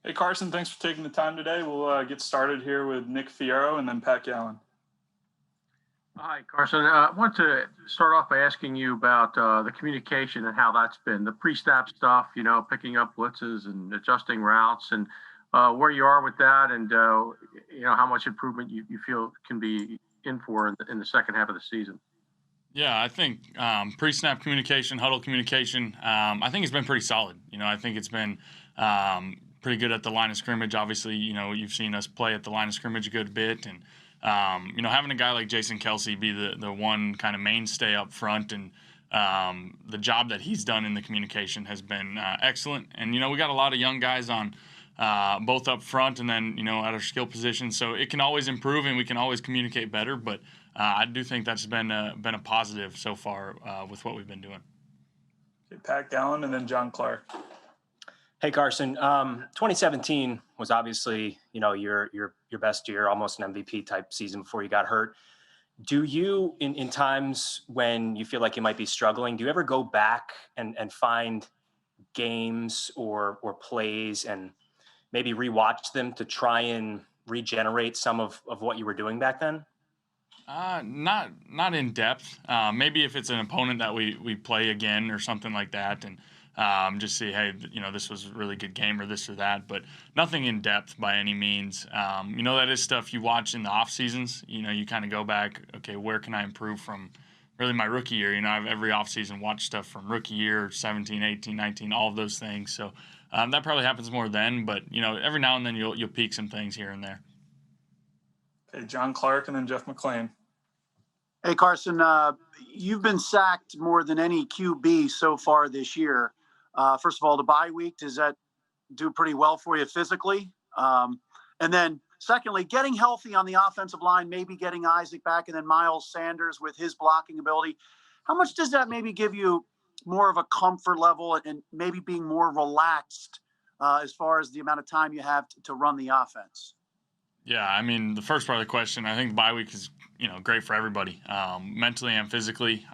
Hey, Carson, thanks for taking the time today. We'll get started here with Nick Fierro and then Pat Gallen. Hi, Carson. I want to start off by asking you about the communication and how that's been, the pre-snap stuff, picking up blitzes and adjusting routes, and where you are with that, and how much improvement you feel can be in for in the second half of the season. Yeah, I think pre-snap communication, huddle communication, I think it's been pretty solid. I think it's been pretty good at the line of scrimmage. Obviously, you've seen us play at the line of scrimmage a good bit, and having a guy like Jason Kelsey be the one kind of mainstay up front, and the job that he's done in the communication has been excellent. And we got a lot of young guys on both up front and then at our skill position, so it can always improve and we can always communicate better. But I do think that's been a positive so far with what we've been doing. Okay, Pat Gallen and then John Clark. Hey, Carson. 2017 was obviously, your best year, almost an MVP type season before you got hurt. Do you, in times when you feel like you might be struggling, do you ever go back and find games or plays and maybe rewatch them to try and regenerate some of what you were doing back then? Not in depth. Maybe if it's an opponent that we play again or something like that, and just see, hey, this was a really good game or this or that, but nothing in depth by any means. That is stuff you watch in the off seasons. You kind of go back, okay, where can I improve from really my rookie year? I've every off season watched stuff from rookie year, 17, 18, 19, all of those things. So that probably happens more then, but every now and then you'll peek some things here and there. Okay, John Clark and then Jeff McClain. Hey, Carson, you've been sacked more than any QB so far this year. First of all, the bye week, does that do pretty well for you physically? And then secondly, getting healthy on the offensive line, maybe getting Isaac back and then Miles Sanders with his blocking ability. How much does that maybe give you more of a comfort level and maybe being more relaxed as far as the amount of time you have to run the offense? Yeah, I mean, the first part of the question, I think the bye week is great for everybody, mentally and physically.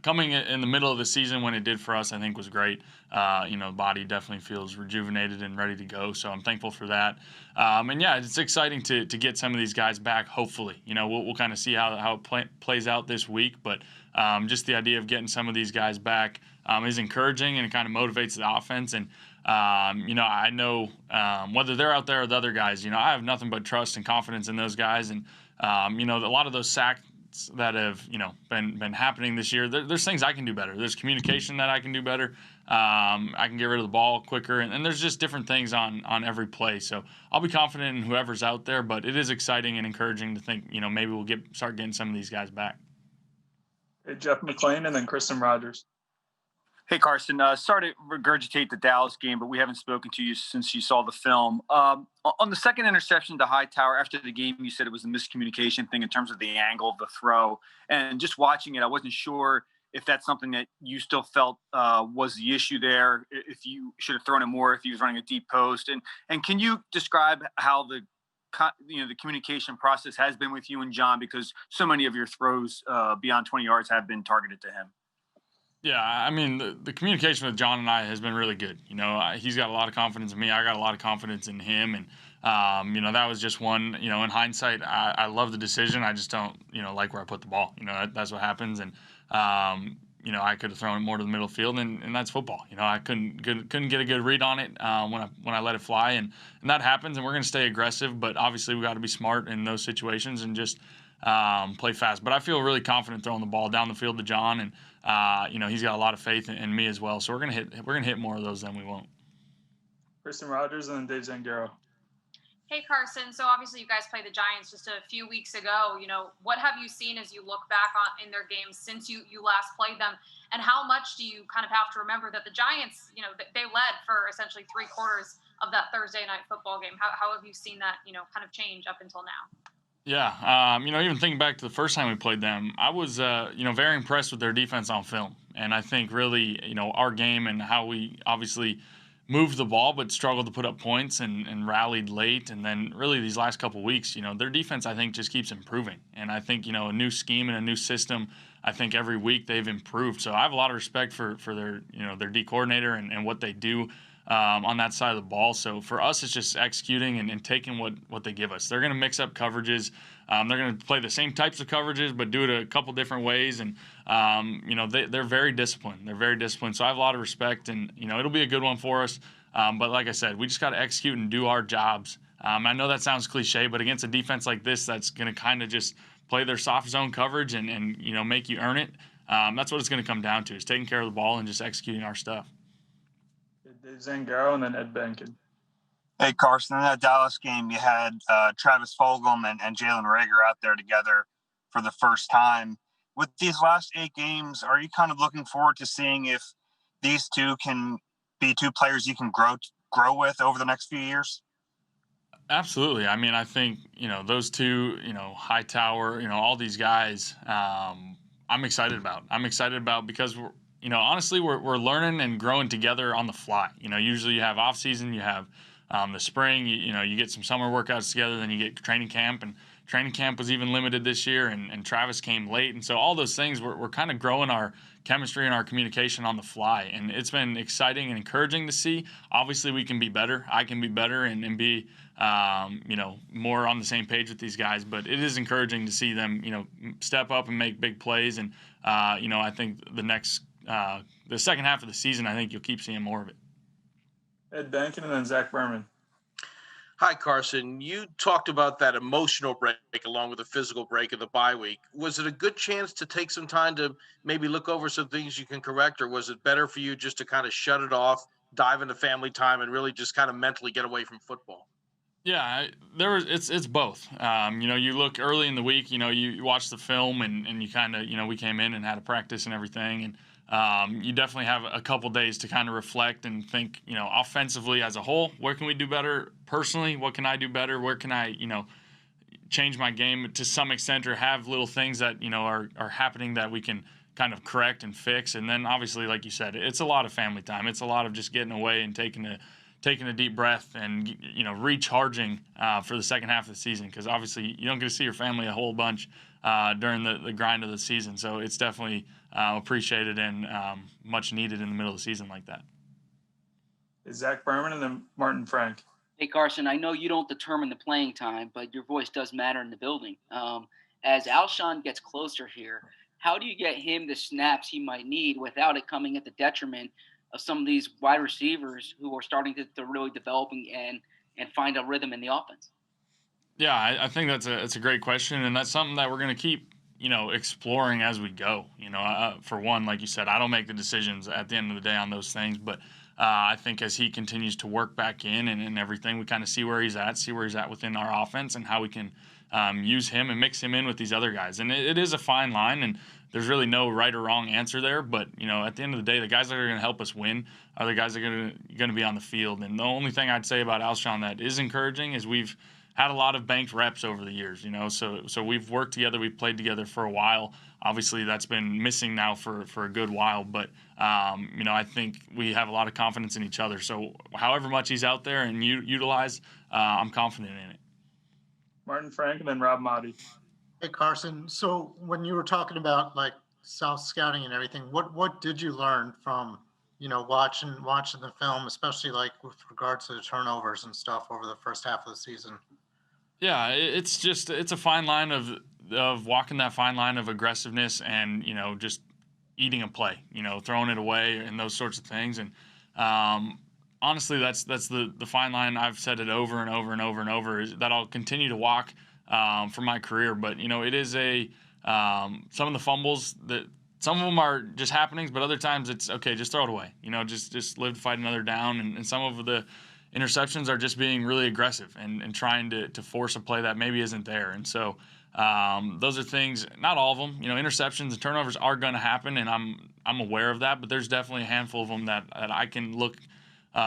Coming in the middle of the season when it did for us, I think was great. The body definitely feels rejuvenated and ready to go, so I'm thankful for that. And yeah, it's exciting to get some of these guys back. Hopefully, we'll kind of see how it plays out this week, but just the idea of getting some of these guys back is encouraging, and it kind of motivates the offense. And I know whether they're out there or the other guys, I have nothing but trust and confidence in those guys. And a lot of those sacks that have been happening this year, there's things I can do better. There's communication that I can do better. I can get rid of the ball quicker, and there's just different things on every play. So I'll be confident in whoever's out there, but it is exciting and encouraging to think maybe we'll start getting some of these guys back. Hey, Jeff McClain and then Kristen Rogers. Hey, Carson, sorry to regurgitate the Dallas game, but we haven't spoken to you since you saw the film. On the second interception to Hightower, after the game, you said it was a miscommunication thing in terms of the angle of the throw. And just watching it, I wasn't sure if that's something that you still felt was the issue there, if you should have thrown it more, if he was running a deep post. And can you describe how the communication process has been with you and John, because so many of your throws beyond 20 yards have been targeted to him? Yeah, I mean, the communication with John and I has been really good. He's got a lot of confidence in me. I got a lot of confidence in him. And, that was just one, in hindsight, I love the decision. I just don't, like where I put the ball. That's what happens. And, I could have thrown it more to the middle field, and that's football. I couldn't get a good read on it when I let it fly. And that happens, and we're going to stay aggressive. But obviously we got to be smart in those situations and just play fast. But I feel really confident throwing the ball down the field to John, and he's got a lot of faith in me as well. So we're gonna hit more of those than we won't. Kristen Rogers and then Dave Zangaro. Hey, Carson. So obviously you guys played the Giants just a few weeks ago. What have you seen as you look back in their games since you last played them? And how much do you kind of have to remember that the Giants, they led for essentially 3/4 of that Thursday night football game? How have you seen that, kind of change up until now? Yeah, even thinking back to the first time we played them, I was, very impressed with their defense on film. And I think really, our game and how we obviously moved the ball but struggled to put up points and rallied late. And then really these last couple of weeks, their defense, I think, just keeps improving. And I think, a new scheme and a new system, I think every week they've improved. So I have a lot of respect for their, their D coordinator and what they do. on that side of the ball. So for us, it's just executing and taking what they give us. They're going to mix up coverages. They're going to play the same types of coverages, but do it a couple different ways. And, they're very disciplined. They're very disciplined. So I have a lot of respect, and, it'll be a good one for us. But like I said, we just got to execute and do our jobs. I know that sounds cliche, but against a defense like this that's going to kind of just play their soft zone coverage and make you earn it, that's what it's going to come down to, is taking care of the ball and just executing our stuff. Dave Zangaro and then Ed Benkin. Hey, Carson, in that Dallas game, you had Travis Fulgham and Jalen Reagor out there together for the first time. With these last 8 games, are you kind of looking forward to seeing if these two can be 2 players you can grow with over the next few years? Absolutely. I mean, I think, those two, Hightower, all these guys, I'm excited about. Because honestly, we're learning and growing together on the fly. Usually you have off season, you have the spring, you get some summer workouts together, then you get training camp, and training camp was even limited this year, and Travis came late. And so all those things, we're kind of growing our chemistry and our communication on the fly. And it's been exciting and encouraging to see. Obviously, we can be better. I can be better and be, more on the same page with these guys. But it is encouraging to see them, step up and make big plays. And, I think the second half of the season, I think you'll keep seeing more of it. Ed Benkin and then Zach Berman. Hi, Carson. You talked about that emotional break along with the physical break of the bye week. Was it a good chance to take some time to maybe look over some things you can correct, or was it better for you just to kind of shut it off, dive into family time, and really just kind of mentally get away from football? Yeah, it's both. You look early in the week, you watch the film and you kind of, we came in and had a practice and everything. And you definitely have a couple days to kind of reflect and think, offensively as a whole, where can we do better personally? What can I do better? Where can I, change my game to some extent, or have little things that, are happening that we can kind of correct and fix. And then obviously, like you said, it's a lot of family time. It's a lot of just getting away and taking a deep breath and, recharging for the second half of the season. Because obviously you don't get to see your family a whole bunch during the grind of the season. So it's definitely appreciated and much needed in the middle of the season like that. Is Zach Berman and then Martin Frank. Hey, Carson, I know you don't determine the playing time, but your voice does matter in the building. As Alshon gets closer here, how do you get him the snaps he might need without it coming at the detriment of some of these wide receivers who are starting to really develop and find a rhythm in the offense? Yeah, I think that's a great question, and that's something that we're going to keep, exploring as we go. For one, like you said, I don't make the decisions at the end of the day on those things, but I think as he continues to work back in and everything, we kind of see where he's at within our offense and how we can use him and mix him in with these other guys. And it is a fine line, and there's really no right or wrong answer there. But, at the end of the day, the guys that are going to help us win are the guys that are going to be on the field. And the only thing I'd say about Alshon that is encouraging is we've had a lot of banked reps over the years, so we've worked together, we've played together for a while. Obviously, that's been missing now for a good while, but, I think we have a lot of confidence in each other. So however much he's out there and utilized, I'm confident in it. Martin Frank and then Rob Motti. Hey, Carson. So when you were talking about like South scouting and everything, what did you learn from, watching the film, especially like with regards to the turnovers and stuff over the first half of the season? Yeah, it's a fine line of walking that fine line of aggressiveness and, just eating a play, throwing it away and those sorts of things. And honestly, that's the fine line. I've said it over and over and over and over, is that I'll continue to walk for my career. But, it is some of the fumbles that some of them are just happenings, but other times it's okay, just throw it away, just live to fight another down. And some of the interceptions are just being really aggressive and trying to force a play that maybe isn't there. And so those are things, not all of them, interceptions and turnovers are going to happen, and I'm aware of that, but there's definitely a handful of them that I can look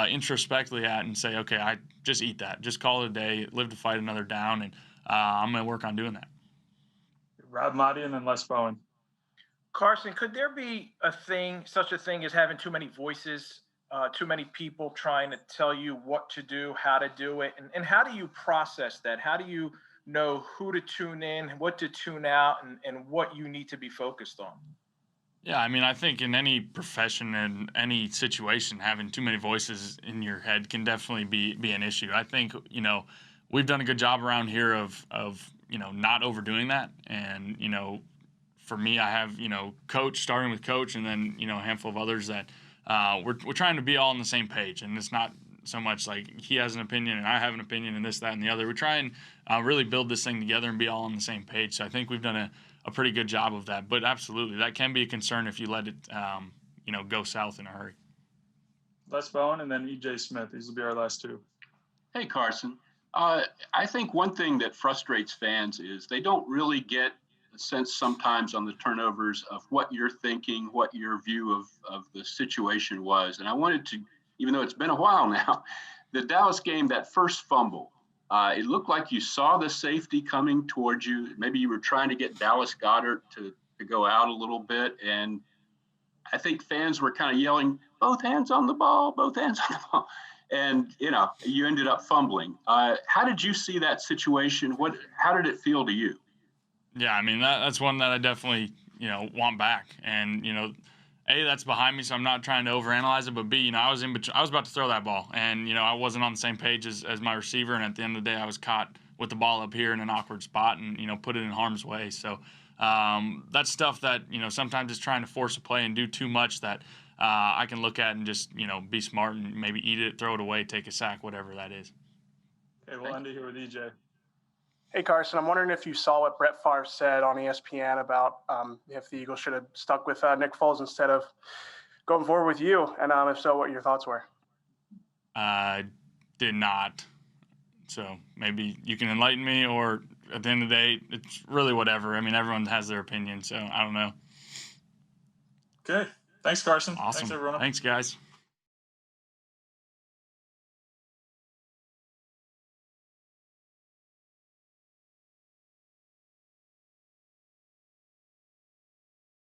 introspectively at and say, okay, I just eat that, just call it a day, live to fight another down, and I'm going to work on doing that. Rob Motti and then Les Bowen. Carson, could there be such a thing as having too many voices, too many people trying to tell you what to do, how to do it? And how do you process that? How do you know who to tune in, what to tune out, and what you need to be focused on? Yeah, I mean, I think in any profession and any situation, having too many voices in your head can definitely be an issue. I think, we've done a good job around here of not overdoing that. And, for me, I have, coach, starting with coach, and then, a handful of others that we're trying to be all on the same page. And it's not so much like he has an opinion and I have an opinion and this, that, and the other. We try and really build this thing together and be all on the same page. So I think we've done a pretty good job of that. But absolutely, that can be a concern if you let it, go south in a hurry. Les Bowen and then E.J. Smith. These will be our last two. Hey, Carson. I think one thing that frustrates fans is they don't really get a sense sometimes on the turnovers of what you're thinking, what your view of the situation was. And I wanted to, even though it's been a while now, the Dallas game, that first fumble, it looked like you saw the safety coming towards you. Maybe you were trying to get Dallas Goedert to go out a little bit. And I think fans were kind of yelling, both hands on the ball, both hands on the ball. And, you ended up fumbling. How did you see that situation? How did it feel to you? Yeah, I mean, that's one that I definitely, want back. And, A, that's behind me, so I'm not trying to overanalyze it. But B, I was about to throw that ball, and I wasn't on the same page as my receiver. And at the end of the day, I was caught with the ball up here in an awkward spot, and put it in harm's way. So that's stuff that sometimes is trying to force a play and do too much that I can look at and just be smart and maybe eat it, throw it away, take a sack, whatever that is. Okay, we'll end it here with EJ. Hey, Carson, I'm wondering if you saw what Brett Favre said on ESPN about if the Eagles should have stuck with Nick Foles instead of going forward with you, and if so, what your thoughts were. I did not. So maybe you can enlighten me, or at the end of the day, it's really whatever. I mean, everyone has their opinion, so I don't know. Okay. Thanks, Carson. Awesome. Thanks, everyone. Thanks, guys.